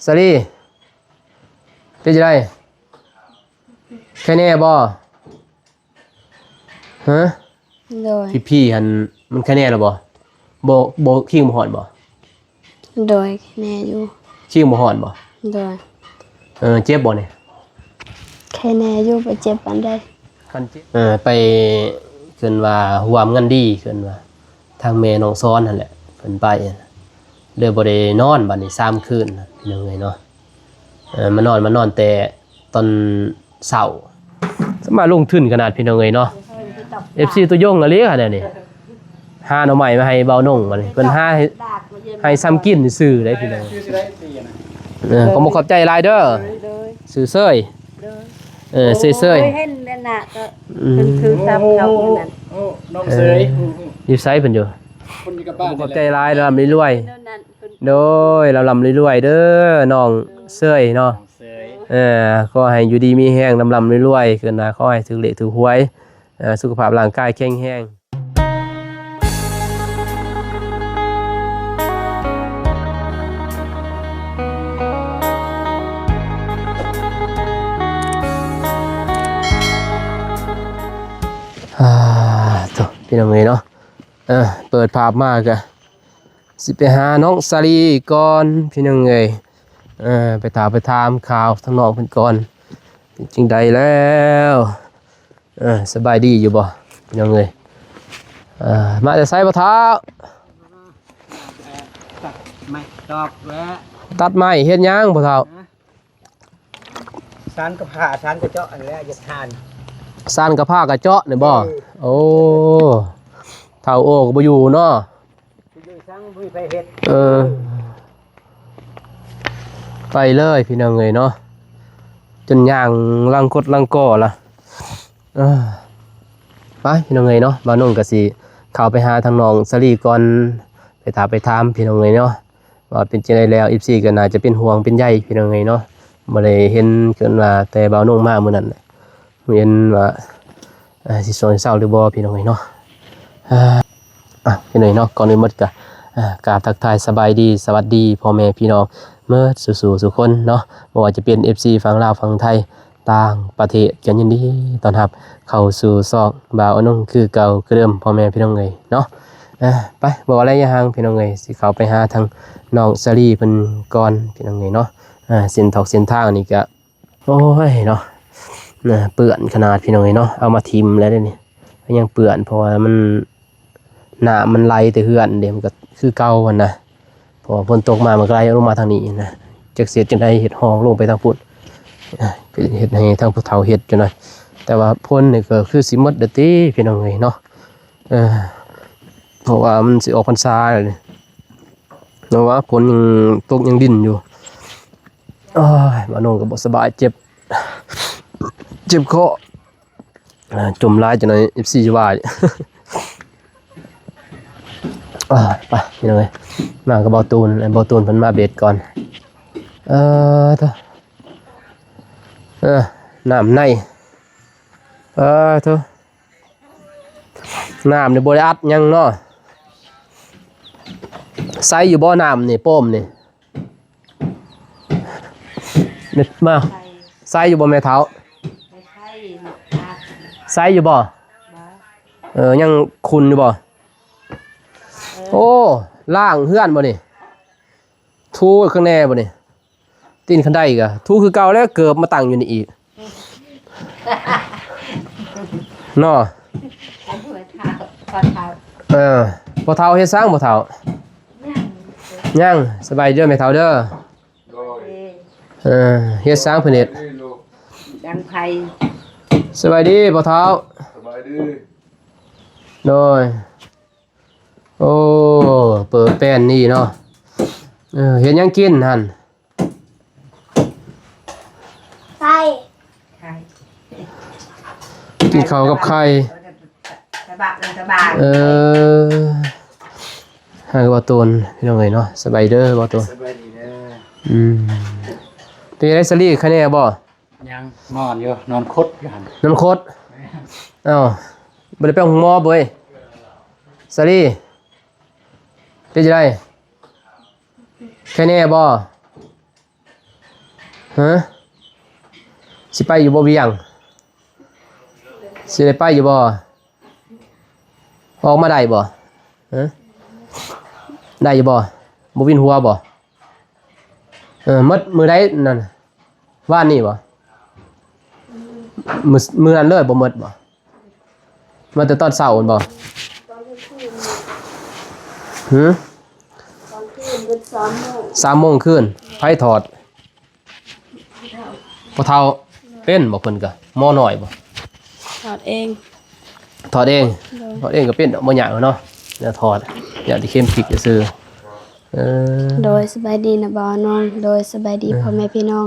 สลีเป็นยังไงแค่แน่บ่ฮะโดยพี่หันมันแค่แน่หรอบ่ขี้มหอนบ่โดยแน่อยู่ขี้มหอนบ่โดยเจ็บบ่เนี่ยแค่แน่อยู่ไปเจ็บปันได้คันเจ็บไปเกินว่าหวามเงินดีเกินว่าทางแม่น้องซ้อนนั่นแหละเพิ่นไปเลยบ่ได้นอนบัดนี้3คืนพี่น้องเอ้ยเนาะมานอนแต่ตอนเช้าสมาลงทุนขนาดพี่น้องเอ้ยเนาะ FC ตัวยงอะเลียเนี่ยนี่หาหน่อใหม่มาให้เบาน่งมานี่เพิ่นหาให้ซ้ำกินซื่อได้พี่น้องก็บ่ขอบใจหลายเด้อซื่อเซ้ยเซ้ยเห็นนั่นน่ะก็เพิ่นคือซ้ำเขานั่นโอ้น้องเสยอยู่ไสเพิ่นอยู่คนอยู่กับบ้านขอบใจหลายลำรวยโดยลำรวยเด้อน้องเซ้ยเนาะก็ให้อยู่ดีมีแห้งลำรวยขึ้นนะขอให้ถือเลขถือหวยสุขภาพร่างกายแข็งแรงตัวพี่น้องเอ๋ยเนาะเปิดภาพมากะสิไปหาน้องสาลีก่อนพี่น้องเอ๋ยไปถามข่าวทั้งน้องเพิ่นก่อนจริงใดแล้วสบายดีอยู่บ่พี่น้องเอ๋ยมาแต่ไสบ่เท้าตัดไม้ดอกแวะตัดไม้เฮ็ดหยังบ่เท้าสานกับผ่าสานกับเจาะอันแล้วอย่าทานซ่านกับผ้ากระเจาะนี่บ่โอ้เท่าโอ้ก็บ่อยู่เนาะอยู่ซังบ่มีไปเฮ็ดไปเลยพี่น้องเอ้ยเนาะจนย่างลังกดลังก่อล่ะไปพี่น้องเอ้ยเนาะบ่าวนุ่งก็สิเข้าไปหาทางน้องสลีก่อนไปถามพี่น้องเอ้ยเนาะว่าเป็นจังได๋แล้ว FC ก็น่าจะเป็นห่วงเป็นใยพี่น้องเอ้ยเนาะบ่ได้เห็นเกินว่าแต่บ่าวนุ่งมามื้อนั้นเห็นว่าสิสอนเศร้าหรือบ่พี่น้องเอ้ยเนาะพี่น้องเนาะก่อนอื่นหมดก็กราบทักทายสบายดีสวัสดีพ่อแม่พี่น้องเมื่อสู่สุคนเนาะบ่ว่าจะเป็น FC ฝั่งลาวฝั่งไทยต่างประเทศกันยินดีต้อนรับเข้าสู่ซอกบ่าวอนงคือเก่าคือเดิมพ่อแม่พี่น้องเอ้ยเนาะไปบ่อะไรอย่าห่างพี่น้องเอ้ยสิเข้าไปหาทางน้องสลีเพิ่นก่อนพี่น้องเอ้ยเนาะเส้นทางนี่ก็โอ้ยเนาะเปื้อนขนาดพี่น้องเอ้ยเนาะเอามาทิ่มแล้วเด้นี่ยังเปื้อนเพราะว่ามันน้ำมันไหลแต่เฮือนเดี๋ยวมันก็คือเก่าวันนะพอฝนตกมามันก็ไหลลงมาทางนี้นะจากเสียจังได้เห็ดหองลงไปทางพุ่นเห็ดให้ทางภูเขาเห็ดจังหน่อยแต่ว่าพ่นนี่ก็คือสิมดเดตี้พี่น้องเอ้ยเนาะเพราะว่ามันสิออกพรรษาเลยเพราะว่าฝนยังตกยังดินอยู่มาโน่งก็บ่สบายเจ็บคอจมลายจังหน่อย14จะว่าไปพี่น้องเอ้ยมากับเบาตูนเพิ่นมาเบ็ดก่อนน้ำในน้ำนี่บ่ได้อัดยังเนาะใส่อยู่บ่น้ำนี่โป้มนี่เด็ดมาใส่อยู่บ่แม่เท้าใส่อยู่บ่ยังคุณอยู่บ่โอ้ล่างเฮือนบ่นี่ทูข้างแน่บ่นี่ตีนขันได้อีกอะทูคือเก่าแล้วเกือบมาตั้งอยู่นี่อีกเนาะพอเท้าเฮ็ดสร้างบ่เท้ายังสบายเด้อแม่เท้าเด้อเฮ็ดสร้างเพิ่นเฮ็ดดังไผสบายดีพ่อเท้าสบายดีโดยโอ้เปิดแป้นนี่เนาะเห็นยังกินหั่นไข่กินข้าวกับไข่สบายให้บ่ตูนพี่น้องเอ้ยเนาะสบายเด้อบ่ตูนสบายดีเด้อเป็นไดสลีคะแนนบ่ยังนอนอยู่นอนคดอยู่หั่นนอนคดบ่ได้ไปห้องหมอบ่เอ้ยสลีเป็นจังได แค่แน่บ่ฮะสิไปอยู่บ่เวียงสิได้ไปอยู่บ่ออกมาได้บ่ฮะได้อยู่บ่บ่วินหัวบ่มือได้นั่นว่านนี่บ่มือนั้นเลยบ่หมดบ่มาแต่ตอนเช้าบ่หือ ตอนคืนเป็น3 โมง 3 โมงคืนไผถอดบ่เฒ่าเป็นบ่เพิ่นก็หมอน้อยบ่ ถอดเอง ถอดเองก็เป็นบ่ยากเนาะอย่าถอดอย่าที่เข้มพริกซื่อโดยสบายดีนะบ่าวน้องโดยสบายดีพ่อแม่พี่น้อง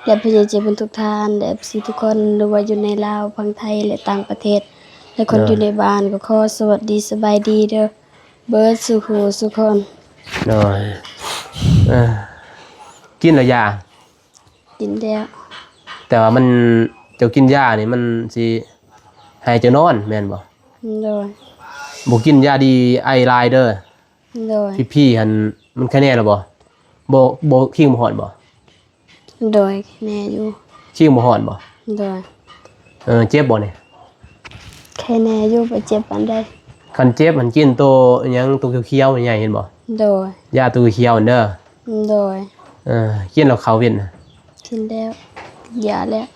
และผู้ใหญ่ใจบุญทุกท่านและ FC ทุกคนหรือว่าอยู่ในลาวฝั่งไทยและต่างประเทศและคนอยู่ในบ้านก็ขอสวัสดีสบายดีเด้อเบิดสุขสุขคน น้อยกินแล้วยา กินแล้ว แต่ว่ามันเจ้ากินยานี่มันสิให้เจ้านอนแม่นบ่ โดย บ่กินยาดีไอไลน์เด้อ โดย พี่ๆหั่นมันแค่แน่แล้วบ่คิงบ่ฮ้อนบ่ โดยแม่อยู่ คิงบ่ฮ้อนบ่ โดย เจ็บบ่นี่ แค่แน่อยู่ไปเจ็บปานใด คันเจ็บมันกินตัวหยังตัวเขียวๆใหญ่ๆเห็นบ่ โดย ยาตัวเขียวนั่นเด้อ โดย กินแล้วเขาเว้นน่ะ กินแล้วยาแล้ว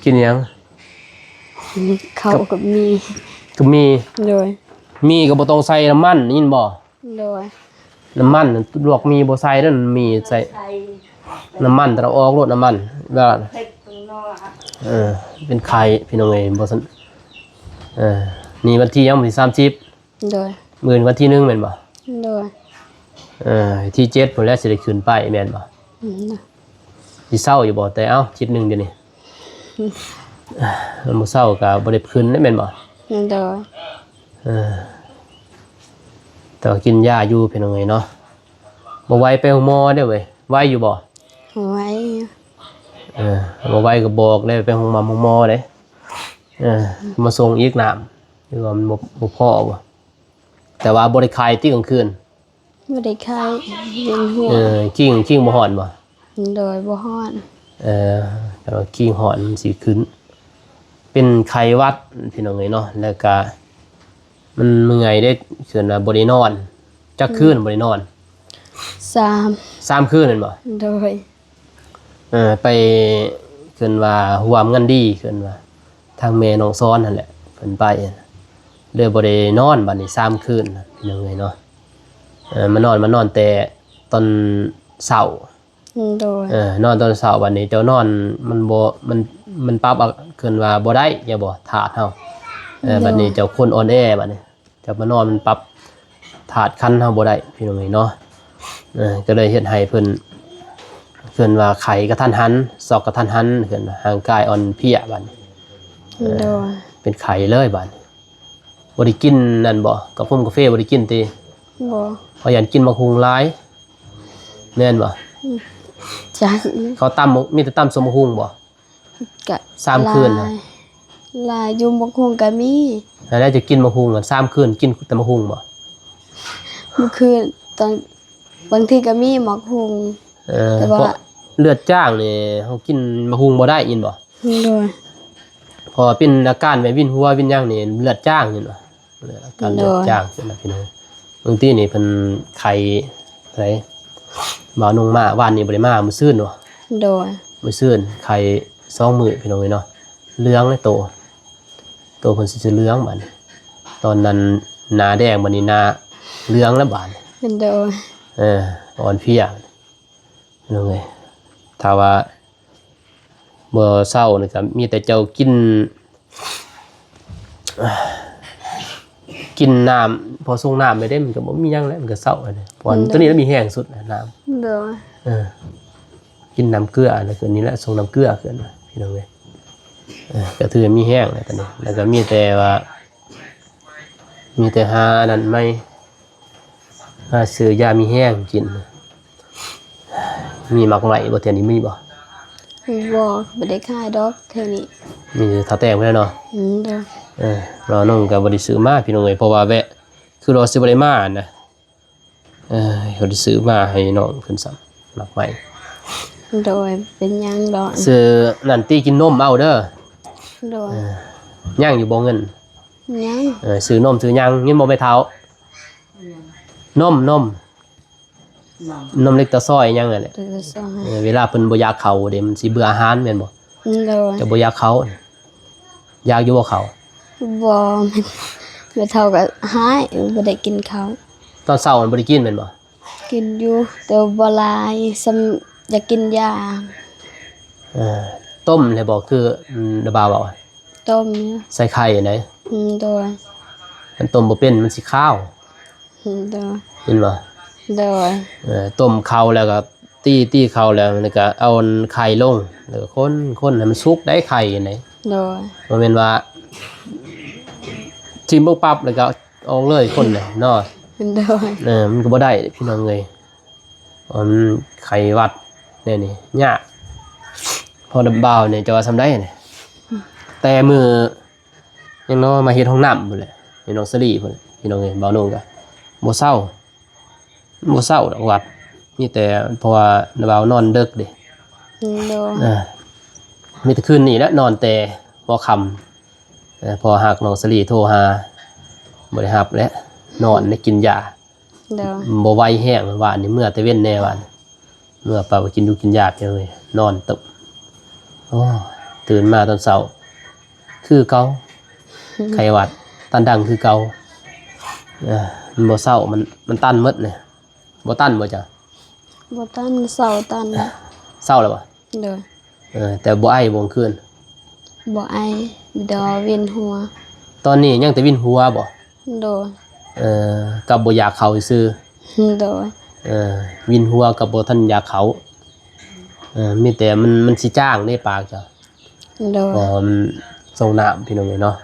กินหยัง เขากับมี ก็มี โดย ก็บ่ต้องใส่น้ำมันยินบ่ โดย น้ำมันลวกมีบ่ใส่เด้อมีใส่น้ำมันแต่เราออกรดน้ำมันว่าเป็นไข่พี่น้องเอ้ยบ่ซั่นนี่วันที่ยังวันที่30 โดย มื้อวันที่1แม่นบ่ โดย ที่7พุ่นแล้วสิได้ขึ้นไปแม่นบ่สิเศร้าอยู่บ่แต่เอ้า7 1เดี๋ยวนี้มื้อเช้าก็บ่ได้ขึ้นแม่นบ่ โดย แต่ว่ากินยาอยู่พี่น้องเอ้ยเนาะบ่ไหวไปหาหมอเด้อเว้ยไหวอยู่บ่ ไว้ บ่ไหวก็บอกได้ไปหาหมอเด้มาส่งอีกน้ำหรือว่ามันบ่พอบ่แต่ว่าบ่ได้คายติกลางคืน ไม่ได้ไข้เวียนหัว กิ้งบ่ฮ้อนบ่ โดยบ่ฮ้อน แต่ว่ากิ้งฮ้อนมันสิขึ้นเป็นไข้หวัดพี่น้องเอ้ยเนาะแล้วก็มันเมื่อยได้คืนว่าบ่ได้นอนจักคืนบ่ได้นอน 3 คืนนั่นบ่ โดย ไปคืนว่าร่วมงานดีคืนว่าทางแม่น้องซ้อนนั่นแหละเพิ่นไปเลยบ่ได้นอนบัดนี้3 คืนพี่น้องเอ้ยเนาะมานอนแต่ตอนเช้า โดย นอนตอนเช้าบัดนี้เจ้านอนมันบ่มันปรับคืนว่าบ่ได้อย่าบ่ถาดเฮาบัดนี้เจ้าคนอ่อนแอบัดนี้เจ้ามานอนมันปรับถาดคันเฮาบ่ได้พี่น้องเอ้ยเนาะก็เลยเฮ็ดให้เพิ่นว่าไข้กระทันหันศอกกระทันหันเพิ่นร่างกายอ่อนเพลียบัดนี้ โดย เป็นไข้เลยบัดนี้บ่ได้กินนั่นบ่กาแฟบ่ได้กินติ บ่ เพราะยันกินมะฮุงหลายแม่นบ่ จัก เขาตำมีแต่ตำสมฮุงบ่ กะ 3 คืนน่ะ ลายอยู่บ่คงก็มี แล้วจะกินมะฮุงอ่ะ3 คืนกินแต่มะฮุงบ่ เมื่อคืนตอนบางทีก็มีหมอกหุง แต่ว่า เพราะเลือดจ้างนี่เฮากินมะฮุงบ่ได้ยินบ่ โดย พอเป็นอาการแบบวินหัววินหยังนี่เลือดจ้างนี่เนาะอาการเลือดจ้างขึ้นนะพี่น้องบางทีนี่เพิ่นไข้ไสบ่าวนงมาว่านนี่บ่ได้มามื้อซื่นเนาะ โดย มื้อซื่นไข้2 มื้อพี่น้องเอ้ยเนาะเหลืองเลยโตเพิ่นสิเหลืองบัดนี้ตอนนั้นหน้าแดงบัดนี้หน้าเหลืองแล้วบาดนี้ โดย อ่อนเพลียพี่น้องเอ้ยถ้าว่าบ่เศร้านี่ก็มีแต่เจ้ากินน้ำพอส่งน้ำไปได้มันก็บ่มีหยังแล้วมันก็เศร้าเลยเพราะตัวนี้มันมีแห้งสุดนะน้ำ โดย กินน้ำเกลือแล้วตัวนี้แหละส่งน้ำเกลือขึ้นมาพี่น้องเอ้ยก็ถือมีแห้งแล้วตอนนี้แล้วก็มีแต่หาอันนั้นไม่หาซื้อยามีแห้งกินมีหมักไหมบ่เทื่อนี้มีบ่ บ่ได้ขายดอกเท่านี้ มีถ้าแตงไว้แล้วเนาะ โดย เราน้องก็บ่ได้ซื้อมาพี่น้องเอ้ยเพราะว่าแวะคือเราซื้อบ่ได้มานะเขาได้ซื้อมาให้น้องเพิ่นซ้ หมักใหม่ โดยเป็นหยังดอก ซื้อนั่นตีกินนมเอาเด้อ โดย ย่างอยู่บ่เงิน ยัง ซื้อนมซื้อยังเงินบ่ไปเท้านมเล็กตะซ้อยยังนั่นแหละ ตัวสอง เวลาเพิ่นบ่อยากเข้าเด้มันสิเบื่ออาหารแม่นบ่ โดย จะบ่อยากเข้าอยากอยู่บ่เข้า บ่มันเท่ากับหายบ่ได้กินข้าว ตอนเช้ามันบ่ได้กินแม่นบ่ กินอยู่แต่บ่หลายซ้ำอยากกินยา ต้มเลยบ่คือระบาวเอา ต้มเนี่ย ใส่ไข่ไหน โดย มันต้มบ่เป็นมันสิข้าว โดย เห็นบ่ โดย ต้มข้าวแล้วก็ตี้ข้าวแล้วแล้วก็เอาไข่ลงแล้วก็คนให้มันสุกได้ไข่ไหน โดย บ่แม่นว่าจิ้มปุ๊บปั๊บแล้วก็ออกเลยคนเลยเนาะ โดย มันก็บ่ได้พี่น้องเอ้ยมันไข่วัดเนี่ยนี่ยากพอดับบ่าวเนี่ยจะว่าทำได้เนี่ยแต่มือยังน้อมาเฮ็ดห้องน้ำพุ่นแหละพี่น้องสลีพุ่นแหละพี่น้องเอ้ยบ่าวนุ่งก็บ่เศร้าดอกวัดมีแต่เพราะว่าบ่าวนอนดึกเด้ โดย มีแต่คืนนี้แหละนอนแต่พอค่ำพอหักน้องสลีโทรหาบ่ได้รับแล้วนอนได้กินยา โดย บ่ไหวแห้งว่านี่เมื่อแต่เว้นแน่ว่านี่เมื่อป่าไปกินดูกินยาจังเลยนอนตึบโอ้ตื่นมาตอนเช้าคือเก่าไข้หวัดตันดังคือเก่ามันบ่เช้ามันตันหมดเนี่ยบ่ตันบ่จ้ะ บ่ตันเสาตัน เช้าแล้วบ่ โดย แต่บ่ไอบ่คืน บ่ไอดอเวียนหัว ตอนนี้ยังแต่วินหัวบ่ โดย กับบ่อยากเข้าซื่อ โดย วินหัวกับบ่ทันอยากเข้ามีแต่มันสิจ้างในปากจ้ะ โดย พอมันส่งน้ำพี่น้องเลยเนาะ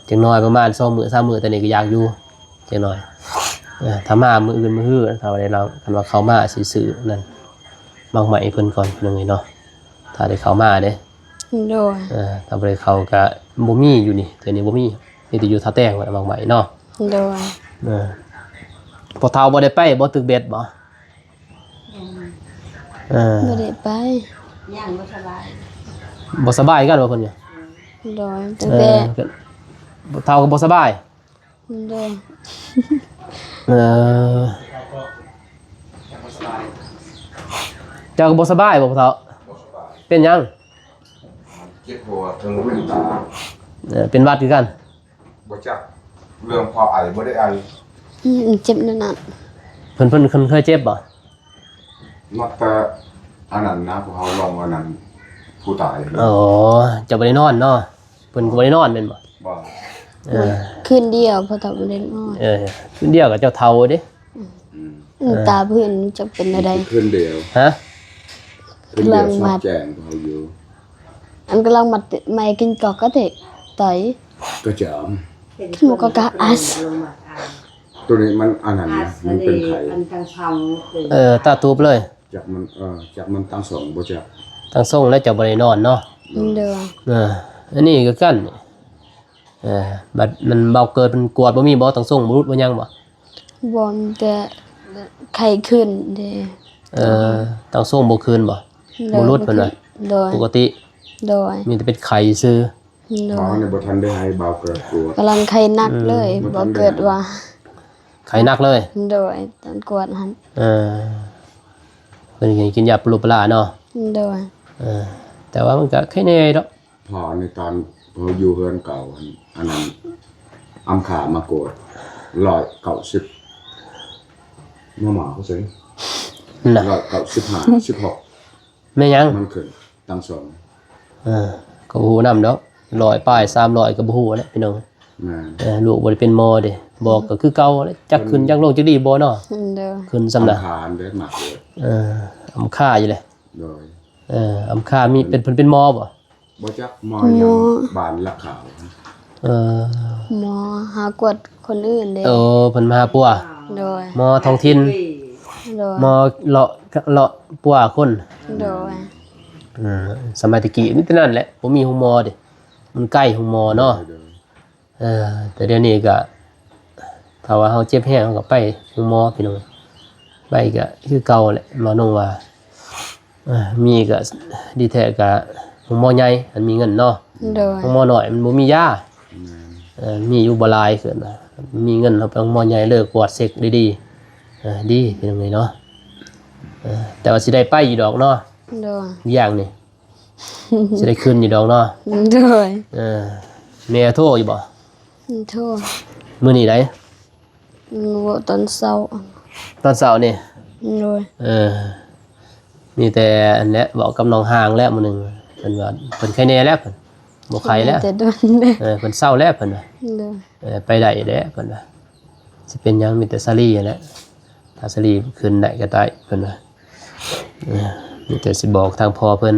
จังน้อยประมาณ2 มื้อ 3 มื้อแต่นี่ก็อยากอยู่จังน้อยถ้ามามื้ออื่นมื้อฮื้อถ้าว่าได้เราคันว่าเขามาสิซื้อนั่นบางใหม่เพิ่นก่อนพี่น้องเลยเนาะถ้าได้เข้ามาเด้ โดย ถ้าบ่ได้เข้าก็บ่มีอยู่นี่เดี๋ยวนี้บ่มีมีแต่อยู่ท่าแต้งว่าบางใหม่เนาะ โดย พอเฒ่าบ่ได้ไปบ่ตึกเบ็ดบ่บ่ได้ไป บ่สบายกันว่าเพิ่นเนี่ย โดยตั้งแต่ เฒ่าก็บ่สบาย โดย เจ้าก็บ่สบายบ่พ่อเฒ่าเป็นหยัง เจ็บหัวถึงวิ่งตา เป็นหวัดคือกัน บ่จักเรื่องพอไอบ่ได้ไอ เจ็บนั่นน่ะ เพิ่นเคยเจ็บบ่ นอกแต่อันนั้นนะพวกเขาลองอันนั้นผู้ตาย อ๋อเจ้าบ่ได้นอนเนาะเพิ่นก็บ่ได้นอนแม่นบ่ บ่ คืนเดียวพอตะบ่ได้นอน คืนเดียวกับเจ้าเฒ่าเด้ ตาเพิ่นจะเป็นอะไร คืนเดียว ฮะ คืนเดียวชอบแจงพวกเขาอยู่ อันกำลังมัดไม่กินกอกก็เตะต่อย ก็จะ หมูก็กะอัส ตัวนี้มันอันนั้นนะมันเป็นไข่ ตาตูบเลย จากมันจากมันตั้งสองบ่จัก ทั้งส่งแล้วเจ้าบ่ได้นอนเนาะ เด้อ อันนี้ก็กันบัดมันเบาเกิดมันกวดบ่มีบ่ต้องส่งบ่รุดบ่ยังบ่ บ่มแต่ไข้ขึ้นเด้ ต้องส่งบ่คืนบ่บ่รุดเพิ่นว่า โดย ปกติ โดย มีแต่เป็นไข้ซื่อ โด หมอย ในบ่ทันได้ให้เบาเกิดกลัว กำลังไข้หนักเลยบ่เกิดว่า ไข้หนักเลย โดยตอนกวดหัน เพิ่นกินยาปลุกปลาเนาะ โดย แต่ว่ามันก็แค่แน่ดอก พอในตอนพออยู่เฮือนเก่าอันนั้นอำขามาโกด190มาหมาเขาสิ น่ะ 195 16 แม่ยัง มันขึ้นตั้งสอง ก็บ่ฮู้นำดอก100ป้าย300ก็บ่ฮู้แหละพี่น้อง แม่น ลูกบ่ได้เป็นหมอเด้บอกก็คือเก่าแหละจักขึ้นจักลงจักดีบ่เนาะ โดย ขึ้นซำน่ะ ทานได้มากเลย อำค่าอยู่เลย โดย อำค่ามีเป็นเพิ่นเป็นหมอบ่ บ่จักมอยังบานละขาว เออ หมอหากวดคนอื่นเด้ เพิ่นมาหาปัว โดย หมอท้องถิ่น โดย หมอเลาะปัวคน โดย สมัยตะกี้นี่แต่นั้นแหละบ่มีห้องหมอเด้มันใกล้ห้องหมอเนาะ โดย แต่เดี๋ยวนี้ก็ถ้าว่าเฮาเจ็บแฮงเฮาก็ไปห้องหมอพี่น้องไปก็คือเก่าแหละหมอนงว่า มีก็ดีแท้ก็หมอใหญ่อันมีเงินเนาะ โดย หมอน้อยมันบ่มียามีอยู่บ่หลายขึ้นน่ะมีเงินเราไปหมอใหญ่เลิกกวดเซ็กดีๆดีเป็นจังไดเนาะแต่ว่าสิได้ไปอยู่ดอกเนาะ โดย อย่างนี่ สิได้คืนอยู่ดอกเนาะ โดย แม่โทรอยู่บ่ โทษ มื้อนี้ได้ ว่าตอนเช้า ตอนเช้านี่ โดย มีแต่อันเนี้ยบอกกับน้องห่างแล้วมื้อนึงเพิ่นว่าเพิ่นไข้แน่แล้วเพิ่นบ่ไข้แล้ว แต่โดนเด้อ เพิ่นเศร้าแล้วเพิ่นว่า โดย ไปได้แล้วเพิ่นว่าสิเป็นหยังมีแต่ซาลีนั่นแหละถ้าซาลีขึ้นได้ก็ได้เพิ่นว่ามีแต่สิบอกทางพ่อเพิ่น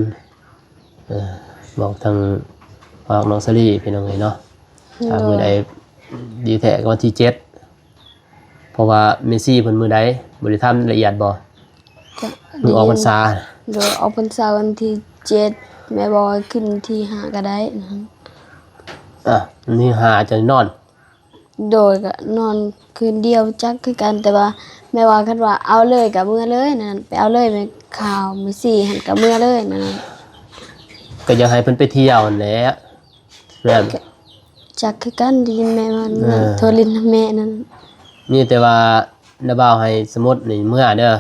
บอกทางฝากน้องซาลีพี่น้องเอ้ยเนาะถ้ามื้อใดดีแท้ก็วันที่7เพราะว่าเมสซี่เพิ่นมื้อใดบ่ได้ทำละเอียดบ่ ก็ มือออกพรรษา โดยออกพรรษาวันที่7แม่บอกให้ขึ้นที่5ก็ได้นะ นี่หาจะนอน โดยก็นอนคืนเดียวจักคือกันแต่ว่าแม่ว่าคันว่าเอาเลยกับมื้อเลยนั่นไปเอาเลยแม่ข่าวมื้อ4หันกับมื้อเลยนั่น ก็อยากให้เพิ่นไปเที่ยวนั่นแหละแม่น จักคือกันไดีแม่ว่านั่นโทรลินแม่นั่น มีแต่ว่านาบ่าวให้สมมุตินี่เมื่อเด้อ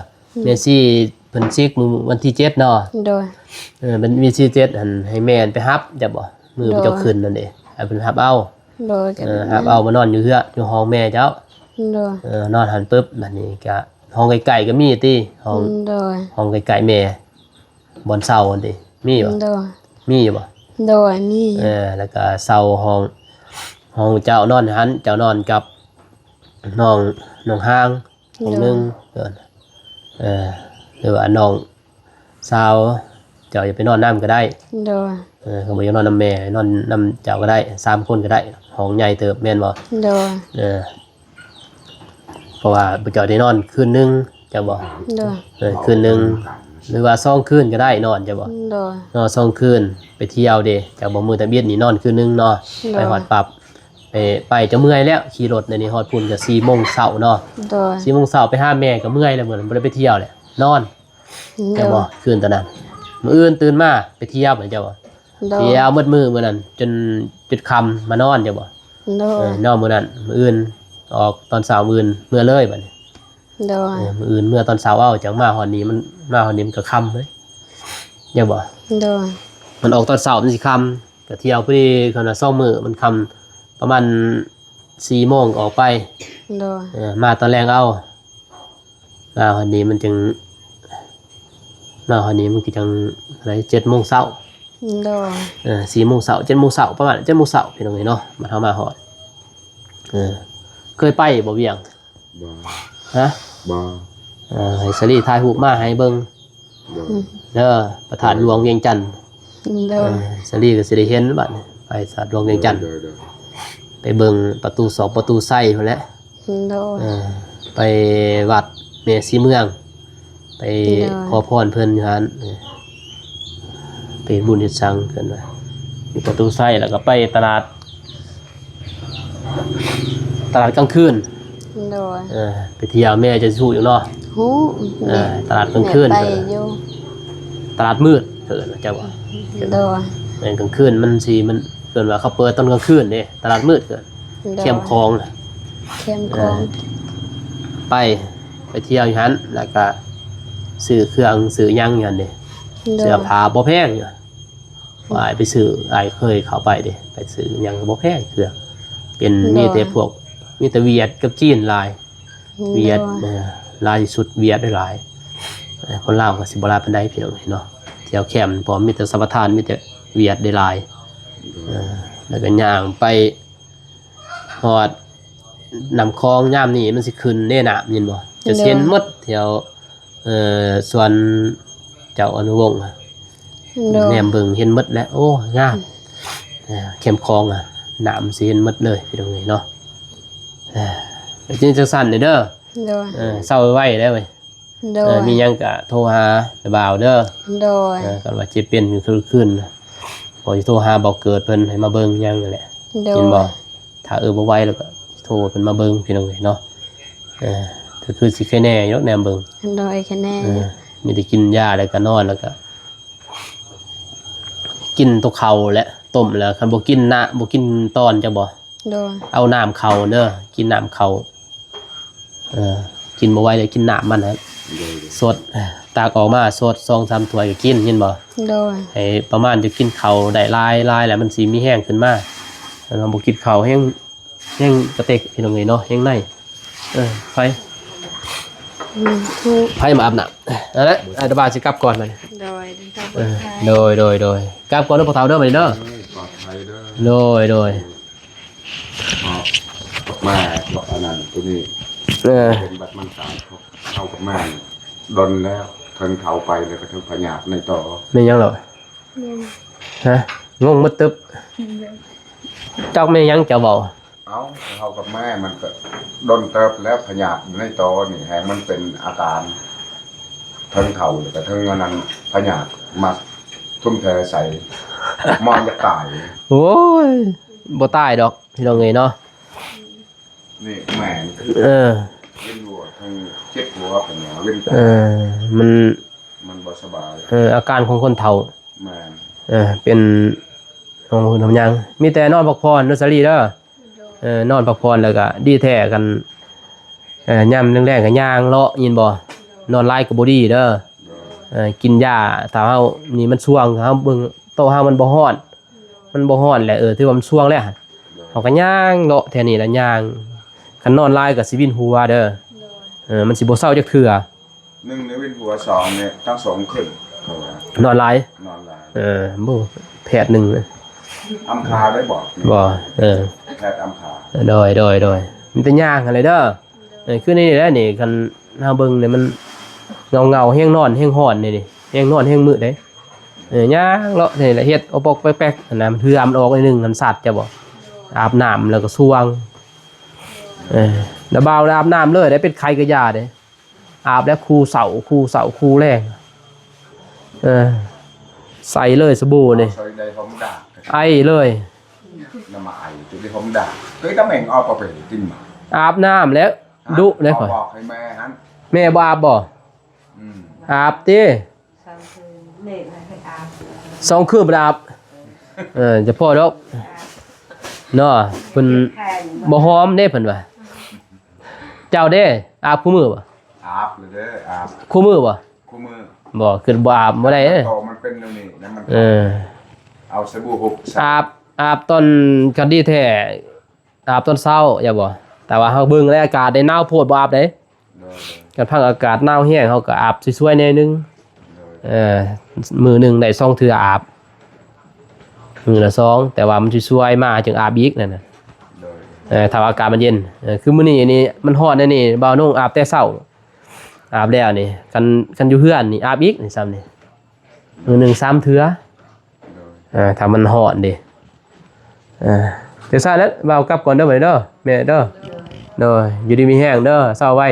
เมสซี่เพิ่นซิกมื้อวันที่7เนาะ โดย มันมีที่7หั่นให้แม่นไปรับจะบ่มื้อมันจะขึ้นนั่นเด้ให้เพิ่นรับเอา โดยกัน รับเอามานอนอยู่เฮืออยู่ห้องแม่เจ้า โดย นอนหันปึ๊บบัดนี้ก็ห้องไกลๆก็มีติห้อง โดย ห้องไกลๆแม่บนเสาอันติมีบ่ โดย มีอยู่บ่ โดยนี่ แล้วก็เสาห้องเจ้านอนหันเจ้านอนกับน้องห้างห้องหนึงหรือว่าน้องสาวเจ้าอย่าไปนอนน้ำก็ได้ โดย เขาบอกอย่านอนน้ำแม่นอนน้ำเจ้าก็ได้3คนก็ได้ห้องใหญ่เติบแม่นบ่ โดย เพราะว่าเจ้าได้นอนคืนนึงเจ้าบ่ โดย คืนนึงหรือว่า2คืนก็ได้นอนเจ้าบ่ โดย นอน2คืนไปเที่ยวเด้เจ้าบ่มือตะเบียดนี่นอนคืนนึงเนาะไปฮอดปรับไปจะเมื่อยแล้วขี่รถในนี้ฮอดพุ่นก็4:00 นเนาะ โดย 4:00 นไปหาแม่ก็เมื่อยแล้วมื้อนั้นบ่ได้ไปเที่ยวแหละนอน โด เจ้าย บ่คืนตอนนั้นมื้ออื่นตื่นมาไปเที่ยวเหมือนเจ้าบ่ โดย เที่ยวมืดมื้อนั้นจนค่ำมานอนเจ้าบ่ โดย นอนมื้อนั้นมื้ออื่นออกตอนเช้ามื้ออื่นเมื่อเลยบัดนี้ โดย มื้ออื่นเมื่อตอนเช้าเอาจังมาฮอดนี้มันก็ค่ำเลยเจ้าบ่ โดย มันออกตอนเช้ามันสิค่ำก็เที่ยวพอดีคำว่า2มื้อมันค่ำประมาณ4:00 นออกไป โดย มาตอนแรงเอามาฮอดนี้มันจึงมาฮอดนี้มันก็จังอะไร7:00 นเช้า โดย 4:00 น7:00 นประมาณ7:00 นพี่น้องเอ้ยเนาะมาเฮามาฮอดเคยไปบ่เวียง บ่ ฮะ บ่ ให้สลีถ่ายรูปมาให้เบิ่ง บ่ เด้อประธานหลวงเวียงจันทน์ โดย สลีก็สิได้เห็นบัดนี้ไปสาดหลวงเวียงจันทน์ โดย ไปเบิ่งประตู2ประตูไส้พุ่นแหละ โดย ไปวัดแม่สีเมือง ไปขอพรเพิ่นอยู่หั่นไปบุญเฮ็ดสังเพิ่นว่ามีประตูไส้แล้วก็ไปตลาดกลางคืน โดย ไปเที่ยวแม่จะสู้อยู่เนาะ ฮู้ ตลาดกลางคืน ไปอยู่ ตลาดมืดเกิดเจ้าว่า โดย ในกลางคืนมันสิมันเกิดว่าเขาเปิดตอนกลางคืนเด้ตลาดมืดเกิดเข้มคลองน่ะ เข้มของ ไปเที่ยวอยู่หั่นแล้วก็ซื้อเครื่องซื้อหยังอยู่หั่นเด้ โด เสื้อย ผ้าบ่แพงอยู่ว่าไปซื้อเคยเข้าไปเด้ไปซื้อหยังก็บ่แพงเครื่องเป็นมีแต่พวกมีแต่เวียดกับจีนหลายเวียดลายสุดเวียดได้หลายคนลาวก็สิบ่หลายปานใดพี่น้องเนาะเที่ยวแคมป์พร้อมมีแต่สัมปทานมีแต่เวียดได้หลายแล้วก็ย่างไปฮอดนำคลองยามนี้มันสิขึ้นแน่น้ำยินบ่จะเห็นหมดแถวส่วนเจ้าอนุวงศ์ โดย แนมเบิ่งเห็นหมดแล้วโอ้งามเข้มคลองน้ำสิเห็นหมดเลยพี่น้องเนาะจริงจังสั่นเด้อ โดย เศร้าไว้ได้เว้ย โดย มีหยังก็โทรหาบ่าวเด้อ โดย กันว่าจะเป็นขึ้นพอสิโทรหาบอกเกิดเพิ่นให้มาเบิ่งหยังนั่นแหละ โดย เห็นบ่ถ้าบ่ไหวแล้วก็โทรเพิ่นมาเบิ่งพี่น้องเนาะก็คือสิแค่แน่ยกแนมเบิ่ง โดยคะแนน มีแต่กินหญ้าแล้วก็นอนแล้วก็กินตัวเขาและต้มแล้วคันบ่กินบ่กินตอนจังบ่ โดย เอาน้ำเขาเด้อกินน้ำเขากินบ่ไหวเลยกินน้ำมันนะ โดย สดตากออกมาสด2-3ถ้วยก็กินเห็นบ่ โดย ให้ประมาณจะกินเขาวได้ลายแล้วมันสิมีแห้งขึ้นมาเราบ่กินเขาวแห้งกระเตกพี่น้องเอ้ยเนาะแห้งในไฟ ถูก ไฟมาอาบน้ำนั่นแหละอาตมาสิกลับก่อนบัดนี้ โดยเดินทางปลอดภัย โดยกลับก่อนเด้อพ่อเฒ่าเด้อบัดนี้เด้อ ปลอดภัยเด้อ โดย แม่บอกอันนั้นตัวนี้เป็นบัตรมันสายเข้ากับแม่ดนแล้วเทิงเขาไปเลยก็เทิงพญาในต่อ แม่นยังเหรอฮะงงหมดตึบเจ้าแม่นยังเจ้าเว้า เอาเข้ากับแม่มันก็ดนเติบแล้วพญาในต่อนี่แหงมันเป็นอาการเทิงเขาเลยก็เทิงอันนั้นพญามาทุ่มเทใส่มอนจะตาย โอ้ยบ่ตายดอกพี่น้องเอ้ยเนาะ นี่แม่นคือ เล่นวัวทั้งเจ็บหัวเป็นอย่างเล่นแต่ มัน บ่สบาย อาการของคนเฒ่า แม่น เป็นของหุ่นทำยังมีแต่นอนพักผ่อนนอสลีเด้อนอนพักผ่อนแล้วก็ดีแท้กันย่ำแรงๆก็ย่างเลาะยินบ่นอนไล่ก็บ่ดีเด้อกินยาถ้าเฮานี่มันช่วงเฮาเบิ่งโตเฮามันบ่ฮ้อนแหละถือว่ามันช่วงแล้วเฮาก็ย่างเลาะแถวนี้แล้วย่างคันนอนไล่ก็สิวินหัวเด้อมันสิบ่เซาจักเทื่อ หนึ่งในวินหัวสองเนี่ยทั้งสองขึ้นเขาว่าน อนไล่ นอนหลาย บ่แพทย์หนึง อำคาได้บอก บ่แพทย์อำคา โดยมันจะย่างอะไรเด้อคือนี่แหละนี่คันเฮาเบิ่งเนี่ยมันเงาแห้งนอนแห้งฮ้อนนี่ดิแห้งนอนแห้งมืดเด้ย่างเลาะนี่แหละเฮ็ดเอาปอกแป๊กๆอันนั้นมันเหือมันออกนิดนึงมันสัตว์จะบ่อาบน้ำแล้วก็ส่วงแล้วบ่าวอาบน้ำเลยได้เป็นไข้กระยาเด้อาบแล้วคู่เสาคู่แรงใส่เลยสบู่นี่ ใส่ได้ผมด่า ไอเลย น้ำมาไอตัวที่ผมด่าเฮ้ยก็แม่งเอาไปกินมา อาบน้ำแล้วดุเลยข่อย บอกให้แม่ฮัน แม่บ่อาบบ่ อืม อาบติ สองคืนบ่อาบจะพอดอกเนาะเพิ่นบ่หอมเด้เพิ่นว่าเจ้าเด้อาบคู่มือบ่ อาบเลยเด้ออาบ คู่มือบ่ คู่มือ บ่คือบ่อาบบ่ได้เด้ โตมันเป็นเดี๋ยวนี้นะมัน เอาสบู่หุบใส่ อาบตอนกันดีแท้อาบตอนเช้าอย่าบ่แต่ว่าเฮาเบิ่งแล้วอากาศได้หนาวโพดบ่อาบเด้ โดย กันพังอากาศหนาวแห้งเฮาก็อาบสวยๆแน่นึง โดย มื้อหนึงได้2เทื่ออาบมื้อละ2แต่ว่ามันสิสวยมาจึงอาบอีกนั่นน่ะ โดย ถ้าอากาศมันเย็นคือมื้อนี้นี่มันร้อนแน่นี่บ่าวนุ่งอาบแต่เช้าอาบแล้วนี่กันอยู่เฮือนนี่อาบอีกนี่ซ้ำนี่มื้อหนึง3เทื่อ โดย ถ้ามันร้อนดิเดี๋ยวซะแล้วบ่าวกลับก่อนเด้อบัดนี้เด้อแม่เด้ออยู่ดีมีแห้งเด้อเช้าไว้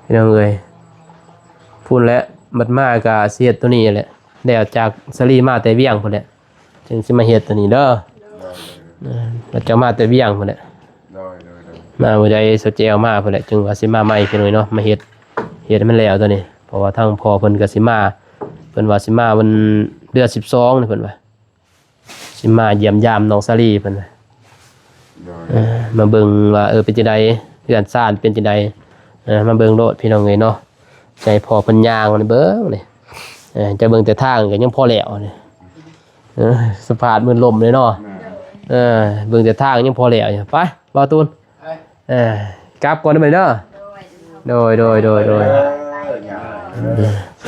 พี่น้องเอ้ยพูดแล้วบัดมาก็สิเฮ็ดตัวนี้แหละแล้วจากสลีมาแต่เวียงพุ่นแหละจึงสิมาเฮ็ดตัวนี้เด้อแล้วจะมาแต่เวียงพุ่นแหละ โดย มาบ่ได้สเจลมาพุ่นแหละจึงว่าสิมาใหม่พี่น้อยเนาะมาเฮ็ดให้มันแล้วตัวนี้เพราะว่าทางพ่อเพิ่นก็สิมาเพิ่นว่าสิมาวันเดือน12นี่เพิ่นว่าสิมาเยี่ยมยามน้องสลีเพิ่นว่า โดย มาเบิ่งว่าเป็นจังไดเรือนซ่านเป็นจังไดมาเบิ่งโลดพี่น้องเอ้ยเนาะใจพ่อเพิ่นย่างนี่เบิ่งนี่จะเบิ่งแต่ทางก็ยังพอแล้วนี่สะพานมืนลมเลยเนาะเบิ่งแต่ทางยังพอแล้วอยู่ไปบ่าวตูนกลับก่อนได้ไหมเด้อโดย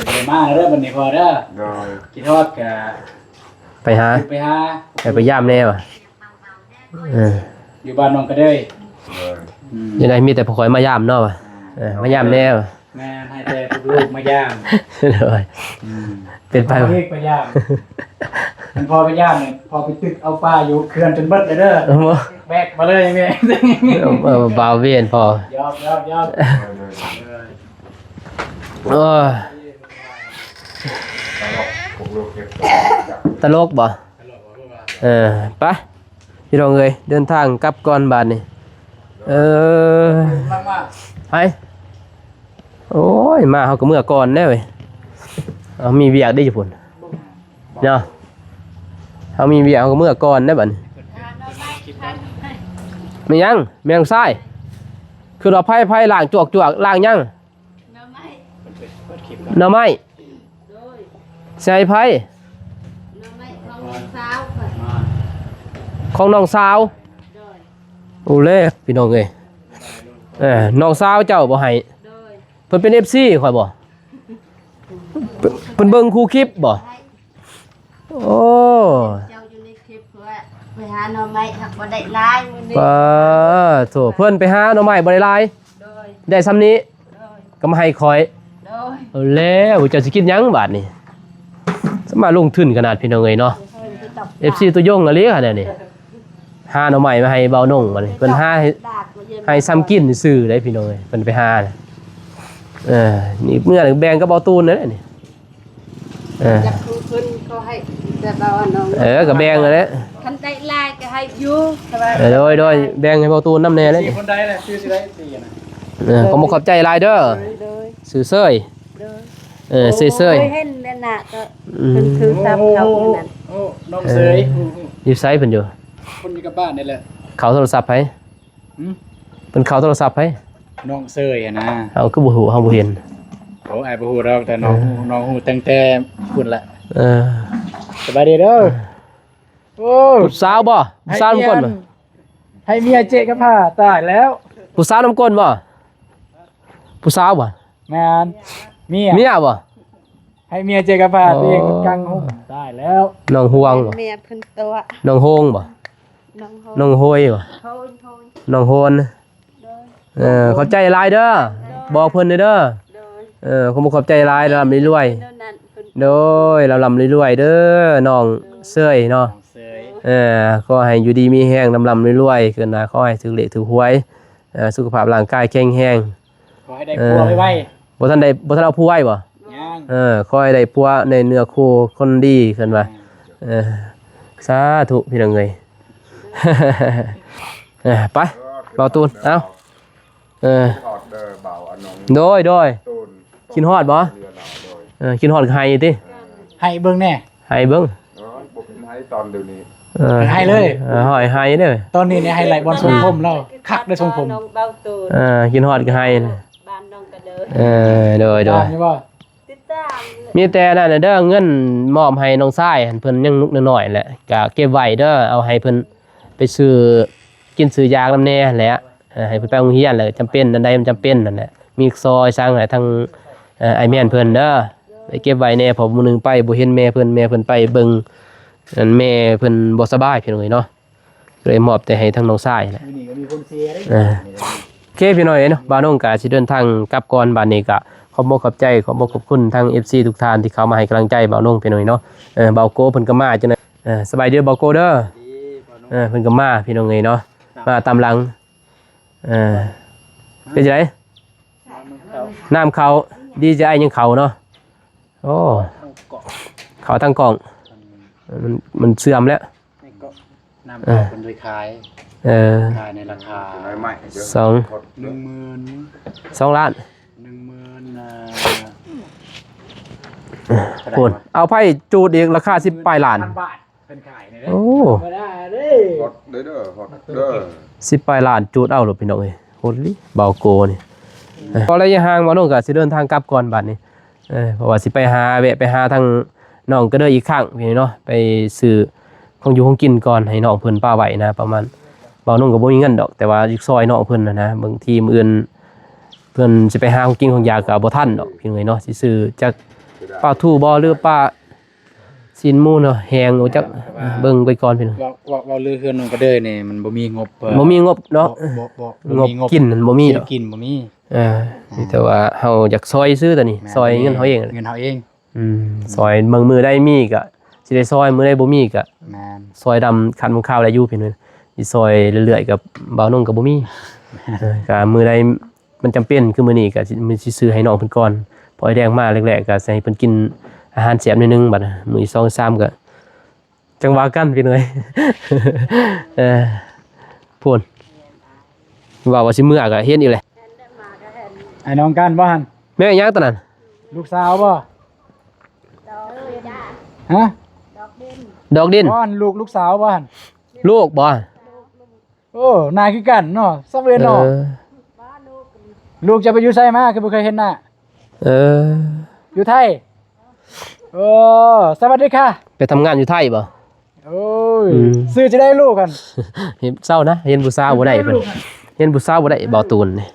ไปมาเด้อบัดนี้พอเด้อ โดย กินฮอดก็ ไปหา ไปหา ไปย่ามแน่ว่ะ อยู่บ้านน้องก็เด้ย โดย ยังไงมีแต่พอคอยมาย่ามเนาะว่ะมาย่ามแน่ว่ะ แม่ให้แต่ลูกมาย่าง เลยเป็นไป เรียกไปย่างมันพอไปย่างเนี่ยพอไปตึกเอาปลาอยู่เขื่อนจนเบิดเลยเด้อแบกมาเลยยังไง บาวเวียนพอย อม โอ้ย พวกลูกเก็บ ตลกบ่ไปพี่น้องเอ้ยเดินทางกลับก่อนบาดนี้ มาก ไป โอ้ยมาเฮาก็เมื่อก่อนแน่เว้ยเอามีเวียกได้อยู่พุ่นเนาะเฮามีเวียกเฮาก็เมื่อก่อนได้บัดนี้ไม่ยังแมงซ้ายคือเราไผ่ล้างจวกล้างยังหน่อไม้ใส่ไผ่ของน้องสาวโอ้เล่พี่น้องเอ้ยน้องสาวเจ้าบ่ให้เพิ่นเป็น FC ข่อยบ่เพิ่นเบิ่งครูคลิปบ่โอ้ เจ้าอยู่ในคลิปเพื่อไปหาหน่อไม้หักบ่ได้หลายมื้อนี้ ปะโถเพิ่นไปหาหน่อไม้บ่ได้หลายได้ซ้ำนี้ก็มาให้ข่อยเอาแล้วเจ้าสิกินหยังบาดนี้สมาลงทุนขนาดพี่น้องเอ้ยเนาะ FC ตัวยงอะลิค่ะเนี่ยนี่หาหน่อไม้มาให้เบาหนุ่งบัดนี้เพิ่นหาให้ซ้ำกินซื่อได้พี่น้องเอ้ยเพิ่นไปหานี่เมื่อแบ่งกับเบาตูนนั่นแหละนี่อยากคือเพิ่นเขาให้แต่เบาน้องก็แบ่งนั่นแหละ คันได้หลายก็ให้อยู่สบายโดยแบ่งให้เบาตูนนำแน่เลย 4คนใดแหละชื่อสิได้4นะขอบใจหลายเด้อซื้อเซ้ยเซ้ย เห็นแล้วน่ะก็เพิ่นถือซับเขานั่นโอ้น้องเสย อยู่ไสเพิ่นอยู่ คนอยู่กับบ้านนี่แหละ เขาโทรศัพท์ไผเพิ่นเขาโทรศัพท์ไผ น้องเสยนะ เฮาคือบ่ฮู้เฮาบ่เห็น โอ้ไอ้บ่ฮู้ดอกแต่น้องฮู้ตั้งแต่พุ่นละ เออ สบายดีเด้อโอ้ ผู้สาวบ่ผู้สาวนำก้นบ่ ให้เมียเจ๊กับผ้าตายแล้ว ผู้สาวนำก้นบ่ผู้สาวบ่ แม่นเมีย บ่ ให้เมียเจ๊กับผ้าตัวเองมันกังหุ้มตายแล้ว น้องห่วงบ่ เมียเพิ่นตัว น้องโฮงบ่ น้องโหน้องโฮยบ่ โทน น้องโฮนขอบใจหลายเด้อบอกเพิ่นเด้อขอบใจหลายลำรวยๆโดยลำรวยๆเด้อน้องเสยเนาะขอให้อยู่ดีมีแห้งลำรวยๆเกินนะขอให้ถึงเลขถึงหวยสุขภาพร่างกายแข็งแรงขอให้ได้ผัวไวบ่ทันเอาผัวไว้บ่ ยังขอให้ได้ผัวในเนื้อคู่คนดีเกินว่าสาธุพี่น้องเอ้ยไปเบาตูนเอ้าทอดเด้อเบาอันน้อง โดย ตูน กินฮอดบ่กินฮอดไห้ติ ให้เบิ่งแน่ ไห้เบิ่ง บ่เป็นให้ตอนเดี๋ยวนี้ ให้เลย หอยไห้เด้อ ตอนนี้เนี่ยให้ไหลบอลทรงผมแล้วคักได้ทรงผม น้องเบาตูน กินฮอดก็ไห้ บ้านน้องกระเด้อโดย ได้ใช่ป่ะ ติดตาม มีแต่นั่นน่ะเด้อเงินมอบให้น้องชายเพิ่นยังนุกน้อยๆแหละก็เก็บไว้เด้อเอาให้เพิ่นไปซื้อกินซื้อยานำแน่แหละให้เพิ่นไปโรงเรียนแล้วจำเป็นอันใดมันจำเป็นนั่นแหละมีซอยสร้างให้ทางไอ้แม่นเพิ่นเด้อไปเก็บไว้แน่เพอมื้อนึงไปบ่เห็นแม่เพิ่นไปเบิ่งนั่นแม่เพิ่นบ่สบายพี่น้องเนาะเลยมอบแต่ให้ทางน้องชายแหละ นี่ก็มีคนเสียได้ โอเคพี่น้อยเนาะบ่าวน้องก็สิเดินทางกลับก่อนบัดนี้ก็ขอบขอบคุณทาง FC ทุกท่านที่เข้ามาให้กำลังใจบ่าวน้องพี่น้อยเนาะบ่าวโกเพิ่นก็มาจังได๋สบายดีบ่าวโกเด้อเพิ่นก็มาพี่น้องเอ้ยเนาะมาตามหลังเป็นจังได๋น้ำเขาดีใจยังเขาเนาะโอ้เขาทั้งกล่องมันเสื่อมแล้วน้ำเขาเป็นโดยขายในราคา2 ล้านคุณเอาไพ่จูดอีกราคา10 ปลายล้านเป็นขายในโอ้ฮอตเด้อฮอตเด้อ10 ปลายล้านจูดเอาหรอพี่น้องเอ้ยโหดลิเบาโกนี่พอระยะห่างบ่น้องก็สิเดินทางกลับก่อนบัดนี้เพราะว่าสิไปหาแวะไปหาทางน้องก็เด้ออีกครั้งพี่เนาะไปซื้อของอยู่ของกินก่อนให้น้องเพิ่นป้าไว้นะประมาณเบาน้องก็บ่มีเงินดอกแต่ว่าอีกซอยน้องเพิ่นนะบางทีมื้ออื่นเพิ่นสิไปหาของกินของยาก็บ่ทันดอกพี่น้องเนาะสิซื้อจักปลาทูบ่หรือปลาสินหมูเนาะแห้งโอจักเบิ่งไปก่อนพี่น้องว่าเรือเฮือนน้องก็เด้อนี่มันบ่มีงบเนาะงบกินมันบ่มีดอกกินบ่มีมีแต่ว่าเฮาอยากซอยซื้อตัวนี้ซอยเงินเฮาเองซอยบางมื้อได้มีก็สิได้ซอยมื้อใดบ่มีก็แม่นซอยดำคันข้าวได้อยู่พี่น้องสิซอยเรื่อยๆกับบ่าวน้องก็บ่มีก็มื้อใดมันจำเป็นคือมื้อนี้ก็สิซื้อให้น้องเพิ่นก่อนพอไอ้แดงมาแรกๆก็สิให้เพิ่นกินอาหารแซ่บนิดนึงบัดมื้อที่2 3ก็จังว่ากันพี่น้องพูนว่าสิมื้อก็เฮ็ดอีกแหละไอ้น้องกันบ่หั่น แม่ยังตอนนั้น ลูกสาวบ่ฮะ ดอกดิน บ้านลูกสาวบ้าน ลูกบ่ โอ้นายคือกันเนาะซับเวน เอ เนาะ อ ลูกจะไปอยู่ไสมาคือบ่เคยเห็นหน้า เออ อยู่ไทยโอ้สวัสดีค่ะ ไปทำงานอยู่ไทยบ่ โอ้ย อืม ซื้อจะได้ลูกกัน เห็นเศร้านะเห็นผู้สาวบ่ได้เพิ่นเห็นผู้สาวบ่ได้บ่ตูนนี่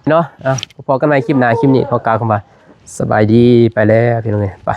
เนาะพอกันใหม่คลิปหน้าคลิปนี้ขอกล่าวคำว่าสบายดีไปแล้วพี่น้องเอ้ยไป